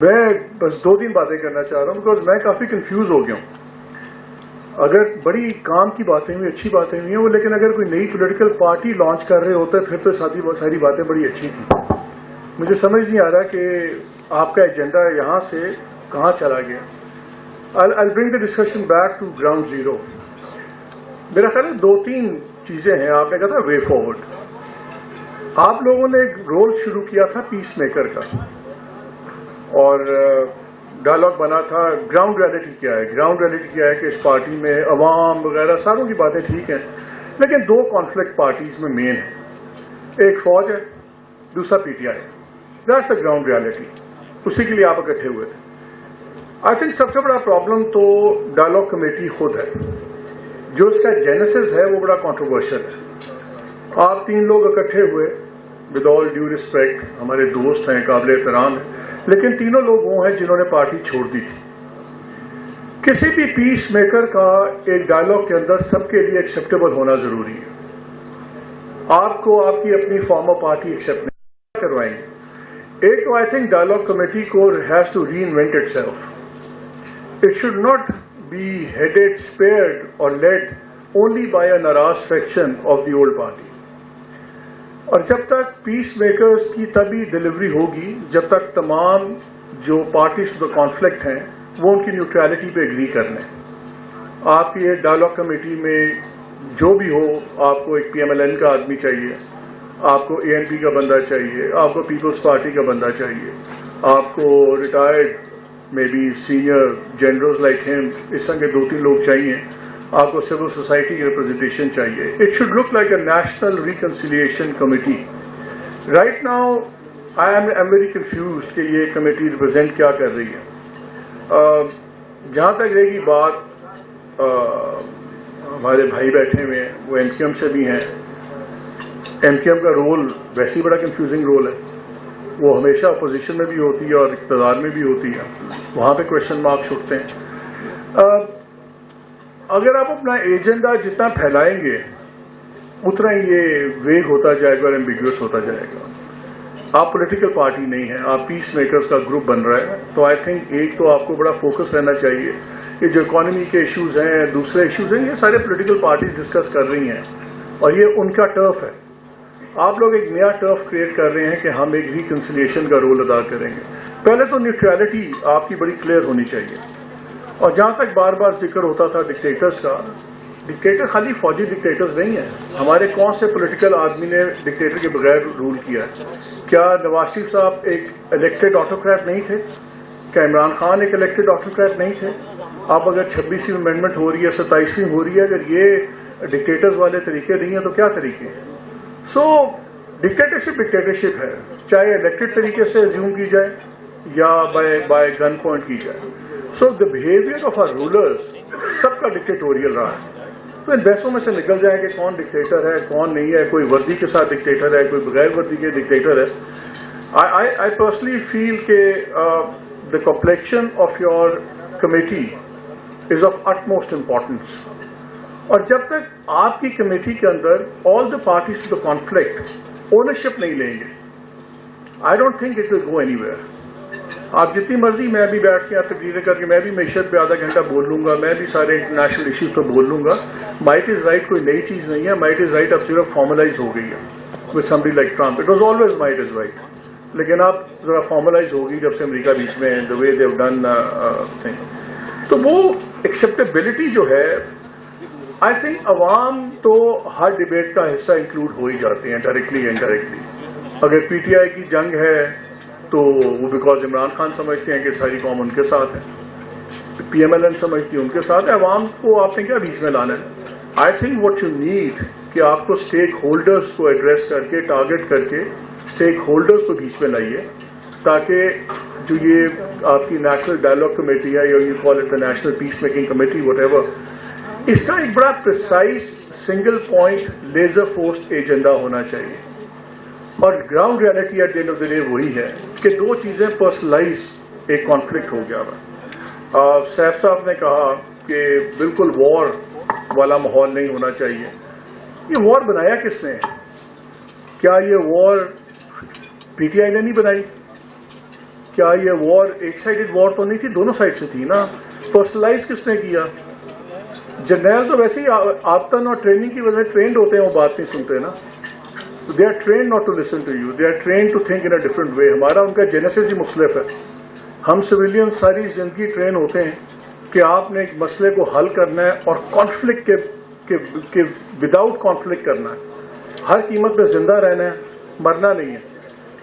میں بس 2-3 باتیں کرنا چاہ رہا ہوں بیکاز میں کافی کنفیوز ہو گیا ہوں. اگر بڑی کام کی باتیں ہوئی، اچھی باتیں ہوئی ہیں وہ، لیکن اگر کوئی نئی پولیٹیکل پارٹی لانچ کر رہے ہوتے پھر تو ساری باتیں بڑی اچھی تھیں. مجھے سمجھ نہیں آ رہا کہ آپ کا ایجنڈا یہاں سے کہاں چلا گیا. I'll bring the discussion back to ground zero. میرا خیال ہے 2-3 چیزیں ہیں. آپ نے کہا تھا وے فارورڈ. آپ لوگوں نے ایک رول شروع کیا تھا پیس میکر کا اور ڈائلاگ بنا تھا گراؤنڈ ریالٹی کیا ہے. گراؤنڈ ریالٹی کیا ہے کہ اس پارٹی میں عوام وغیرہ ساروں کی باتیں ٹھیک ہیں، لیکن 2 کانفلکٹ پارٹیز میں مین ہیں. ایک فوج ہے، دوسرا P T I. That's the ground reality. اسی کے لیے آپ اکٹھے ہوئے تھے. آئی تھنک سب سے بڑا پرابلم تو ڈائلاگ کمیٹی خود ہے. جو اس کا جینیسس ہے وہ بڑا کنٹروورشل ہے. آپ 3 لوگ اکٹھے ہوئے، ود آل ڈیو ریسپیکٹ ہمارے دوست ہیں، قابل احترام ہیں، لیکن تینوں لوگ وہ ہیں جنہوں نے پارٹی چھوڑ دی تھی. کسی بھی پیس میکر کا ایک ڈائلاگ کے اندر سب کے لیے ایکسیپٹیبل ہونا ضروری ہے. آپ کو آپ کی اپنی فارم آف پارٹی ایکسیپٹ نہیں کروائیں گے. ایک تو آئی تھنک ڈائلاگ کمیٹی کو has to reinvent itself. It should not be headed, spared اور لیڈ اونلی بائی اے ناراض faction of the old party. اور جب تک پیس میکرز کی تبھی ڈلیوری ہوگی جب تک تمام جو پارٹیز ٹو دا کانفلکٹ ہیں وہ ان کی نیوٹرلٹی پہ اگری کر لیں. آپ کی ایک ڈائلاگ کمیٹی میں جو بھی ہو، آپ کو ایک پی ایم ایل این کا آدمی چاہیے، آپ کو اے این پی کا بندہ چاہیے، آپ کو پیپلز پارٹی کا بندہ چاہیے، آپ کو retired may be senior generals like ہم اس طرح کے 2-3 لوگ چاہیے. آپ کو سول سوسائٹی کی ریپرزنٹیشن چاہیے. It should look like a national reconciliation committee. Right now I am very confused کہ یہ کمیٹی ریپرزینٹ کیا کر رہی ہے. جہاں تک رہے گی بات، ہمارے بھائی بیٹھے ہوئے ہیں، وہ ایم کیو ایم سے بھی ہیں. ایم کیو ایم کا رول ویسے ہی بڑا کنفیوزنگ رول ہے. وہ ہمیشہ اپوزیشن میں بھی ہوتی ہے اور اقتدار میں بھی ہوتی ہے. وہاں پہ کوشچن مارکس اٹھتے ہیں. اگر آپ اپنا ایجنڈا جتنا پھیلائیں گے اتنا ہی یہ ویگ ہوتا جائے گا اور ایمبیگوس ہوتا جائے گا. آپ پولیٹیکل پارٹی نہیں ہیں، آپ پیس میکرز کا گروپ بن رہا ہے. تو آئی تھنک ایک تو آپ کو بڑا فوکس رہنا چاہیے کہ جو اکانومی کے ایشوز ہیں، دوسرے ایشوز ہیں، یہ سارے پولیٹیکل پارٹیز ڈسکس کر رہی ہیں اور یہ ان کا ٹرف ہے. آپ لوگ ایک نیا ٹرف کریٹ کر رہے ہیں کہ ہم ایک ریکنسیلیشن کا رول ادا کریں گے. پہلے تو نیوٹرلٹی آپ کی بڑی کلیئر ہونی چاہیے. اور جہاں تک بار بار ذکر ہوتا تھا ڈکٹیٹرز کا، ڈکٹیٹر خالی فوجی ڈکٹیٹرز نہیں ہیں. ہمارے کون سے پولیٹیکل آدمی نے ڈکٹیٹر کے بغیر رول کیا ہے؟ کیا نواز شریف صاحب ایک الیکٹڈ آٹوکریٹ نہیں تھے؟ کیا عمران خان ایک الیکٹڈ آٹوکریٹ نہیں تھے؟ اب اگر 26ویں امینڈمنٹ ہو رہی ہے، 27ویں ہو رہی ہے، اگر یہ ڈکٹیٹرز والے طریقے نہیں ہیں تو کیا طریقے ہیں؟ سو ڈکٹیٹرشپ ہے، چاہے الیکٹڈ طریقے سے ریزیوم کی جائے یا بائی گن پوائنٹ کی جائے. So the behaviour of our rulers سب کا ڈکٹیٹوریل رہا ہے. تو ان بحثوں میں سے نکل جائے کہ کون ڈکٹیٹر ہے کون نہیں ہے، کوئی وردی کے ساتھ ڈکٹیٹر ہے، کوئی بغیر وردی کے ڈکٹیٹر ہے. آئی پرسنلی فیل کہ the complexion of your committee is of utmost importance. اور جب تک آپ کی کمیٹی کے اندر all the parties to the conflict ownership نہیں لیں گے، I don't think it will go anywhere. آپ جتنی مرضی میں بھی بیٹھ کے آپ تقریریں کر کے میں بھی معیشت پہ آدھا گھنٹہ بول لوں گا، میں بھی سارے انٹرنیشنل ایشوز پہ بول لوں گا. مائٹ از رائٹ کوئی نئی چیز نہیں ہے. مائٹ از رائٹ اب صرف فارملائز ہو گئی ہے with somebody like Trump. It was always might is right, لیکن اب ذرا فارملائز ہوگی جب سے امریکہ بیچ میں دا وے دے ہیو ڈن تھنگ. تو وہ ایکسیپٹیبلٹی جو ہے، آئی تھنک عوام تو ہر ڈبیٹ کا حصہ انکلوڈ ہو ہی جاتے ہیں ڈائریکٹلی انڈائریکٹلی. اگر پی ٹی آئی کی جنگ ہے تو وہ بیکاز عمران خان سمجھتے ہیں کہ ساری قوم ان کے ساتھ ہے، پی ایم ایل این سمجھتی ہے ان کے ساتھ ہے. عوام کو آپ نے کیا بیچ میں لانا ہے؟ I think what you need کہ آپ کو اسٹیک ہولڈرز کو ایڈریس کر کے، ٹارگٹ کر کے اسٹیک ہولڈرز کو بیچ میں لائیے، تاکہ جو یہ آپ کی نیشنل ڈائلاگ کمیٹی ہے یا you call it the national peace making committee whatever, اس کا ایک بڑا precise single point laser focused agenda ہونا چاہیے. اور ground reality at the end of the day وہی ہے کہ 2 چیزیں پرسنلائز ایک کانفلکٹ ہو گیا ہوا. سیف صاحب نے کہا کہ بالکل وار والا ماحول نہیں ہونا چاہیے. یہ وار بنایا کس نے؟ کیا یہ وار پی ٹی آئی نے نہیں بنائی؟ کیا یہ وار ایک سائڈڈ وار تو نہیں تھی, دونوں سائڈ سے تھی نا. پرسنلائز کس نے کیا؟ جرنیل تو ویسے ہی آپتن اور ٹریننگ کی وجہ سے ٹرینڈ ہوتے ہیں, وہ بات نہیں سنتے نا. They are trained not to listen to you, they are trained to think in a different way. ہمارا ان کا جینیسس ہی مختلف ہے. ہم سویلین ساری زندگی ٹرین ہوتے ہیں کہ آپ نے ایک مسئلے کو حل کرنا ہے اور کانفلکٹ کے وداؤٹ کانفلکٹ کرنا ہے, ہر قیمت پہ زندہ رہنا ہے, مرنا نہیں ہے.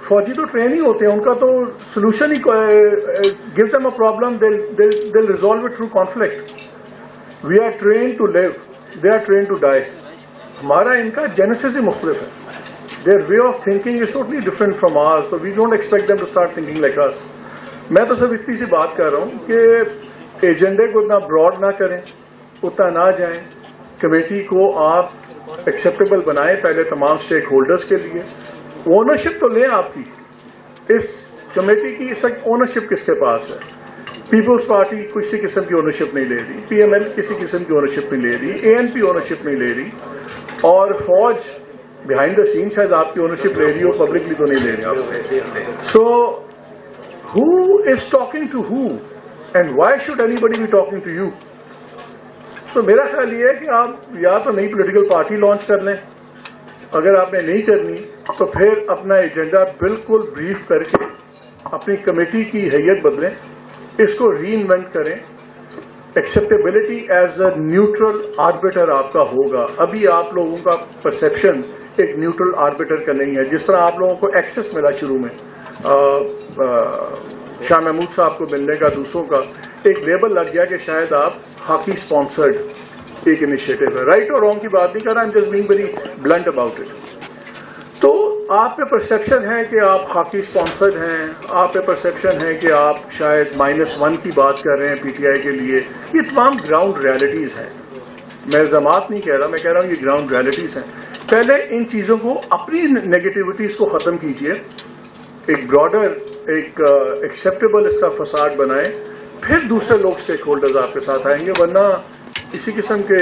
فوجی تو ٹرین ہی ہوتے ہیں, ان کا تو سولوشن ہی give them a problem, they resolve it through conflict. We are train to live, they are train to die. ہمارا ان کا جینیسس ہی مختلف ہے. Their way of thinking is totally different from ours, so we don't expect them to start thinking like us. میں تو صرف اتنی سی بات کر رہا ہوں کہ ایجنڈے کو اتنا براڈ نہ کریں, اتنا نہ جائیں. کمیٹی کو آپ ایکسیپٹیبل بنائیں پہلے تمام اسٹیک ہولڈرز کے لیے. اونرشپ تو لیں آپ کی, اس کمیٹی کی اس وقت اونرشپ کس کے پاس ہے؟ پیپلز پارٹی کسی قسم کی اونرشپ نہیں لے رہی, پی ایم ایل کسی قسم کی اونرشپ نہیں لے رہی, اے این پی اونرشپ نہیں لے رہی, اور فوج بہائنڈ دا سین شاید آپ کی اونرشپ لے رہی ہو, پبلکلی تو نہیں لے رہی آپ. سو who is talking to who and why should anybody be talking to you? So میرا خیال یہ ہے کہ آپ یا تو نئی پولیٹیکل پارٹی لانچ کر لیں, اگر آپ نے نہیں کرنی تو پھر اپنا ایجنڈا بالکل بریف کر کے اپنی کمیٹی کی حیت بدلیں, اس کو ری انوینٹ کریں. Acceptability as a neutral arbiter آپ کا ہوگا. ابھی آپ لوگوں کا پرسیپشن ایک نیوٹرل آربیٹر کا نہیں ہے. جس طرح آپ لوگوں کو ایکسس ملا شروع میں شاہ محمود صاحب کو ملنے کا, دوسروں کا ایک لیبل لگ گیا کہ شاید آپ ہاکی اسپانسرڈ ایک انیشیٹو ہے. رائٹ اور رانگ کی بات نہیں کر رہا, I am just being very blunt about it. تو آپ پہ پرسیپشن ہے کہ آپ ہاکی اسپانسرڈ ہیں, آپ پہ پرسیپشن ہے کہ آپ شاید -1 کی بات کر رہے ہیں پی ٹی آئی کے لیے. یہ تمام گراؤنڈ ریالٹیز ہیں, میں الزامات نہیں کہہ رہا, میں کہہ رہا ہوں یہ گراؤنڈ ریالٹیز ہیں. پہلے ان چیزوں کو, اپنی نیگیٹیوٹیز کو ختم کیجئے, ایک براڈر ایک ایکسیپٹیبل اس کا فساد بنائیں, پھر دوسرے لوگ اسٹیک ہولڈرز آپ کے ساتھ آئیں گے. ورنہ اسی قسم کے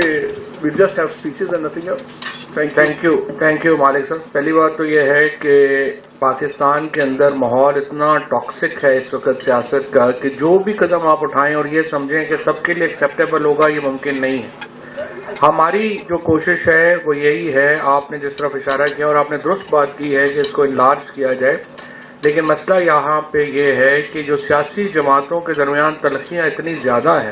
we'll just have speeches and nothing else. Thank you Malik صاحب. پہلی بات تو یہ ہے کہ پاکستان کے اندر ماحول اتنا ٹاکسک ہے اس وقت سیاست کا کہ جو بھی قدم آپ اٹھائیں اور یہ سمجھیں کہ سب کے لیے ایکسیپٹیبل ہوگا, یہ ممکن نہیں ہے. ہماری جو کوشش ہے وہ یہی ہے, آپ نے جس طرف اشارہ کیا اور آپ نے درست بات کی ہے کہ اس کو انلارج کیا جائے. لیکن مسئلہ یہاں پہ یہ ہے کہ جو سیاسی جماعتوں کے درمیان تلخیاں اتنی زیادہ ہیں,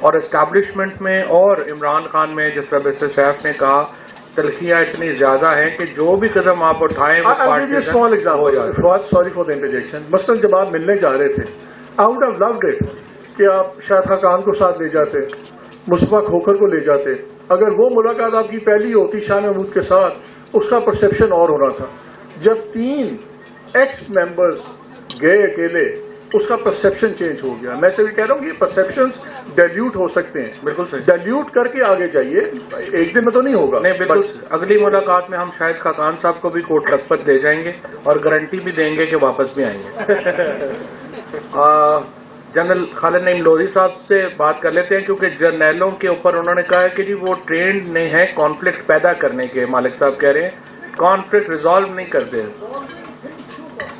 اور اسٹیبلشمنٹ میں اور عمران خان میں جس طرح بسر سیف نے کہا تلخیاں اتنی زیادہ ہیں کہ جو بھی قدم آپ اٹھائیں وہ سوری فار دا انٹرجیکشن. مثلا جب آپ ملنے جا رہے تھے, I would have loved it کہ آپ شاہد خاقان کو ساتھ لے جاتے, مصطفیٰ کھوکھر کو لے جاتے. اگر وہ ملاقات آپ کی پہلی ہوتی شاہ محمود کے ساتھ, اس کا پرسیپشن اور ہونا تھا. جب 3 ایکس ممبرز گئے اکیلے, اس کا پرسیپشن چینج ہو گیا. میں سے بھی کہہ رہا ہوں کہ یہ پرسیپشنز ڈیلیوٹ ہو سکتے ہیں, بالکل صحیح. ڈیلیوٹ کر کے آگے جائیے, ایک دن میں تو نہیں ہوگا. نہیں بالکل. اگلی ملاقات میں ہم شاہد خاقان صاحب کو بھی کوٹ لکھپت دے جائیں گے اور گارنٹی بھی دیں گے کہ واپس بھی آئیں گے. جنرل خالد نعیم لودھی صاحب سے بات کر لیتے ہیں, کیونکہ جرنیلوں کے اوپر انہوں نے کہا ہے کہ جی وہ ٹرینڈ نہیں ہے کانفلکٹ پیدا کرنے کے. مالک صاحب کہہ رہے ہیں کانفلکٹ ریزالو نہیں کرتے,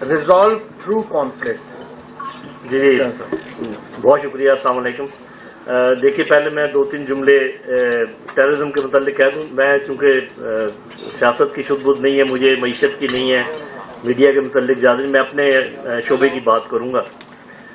ریزالو تھرو کانفلکٹ. جی بہت شکریہ. السلام علیکم. دیکھیے پہلے میں 2-3 جملے ٹیررزم کے متعلق کہہ دوں. میں چونکہ سیاست کی شد بدھ نہیں ہے, مجھے معیشت کی نہیں ہے, میڈیا کے متعلق زیادہ, میں اپنے شعبے کی بات کروں گا.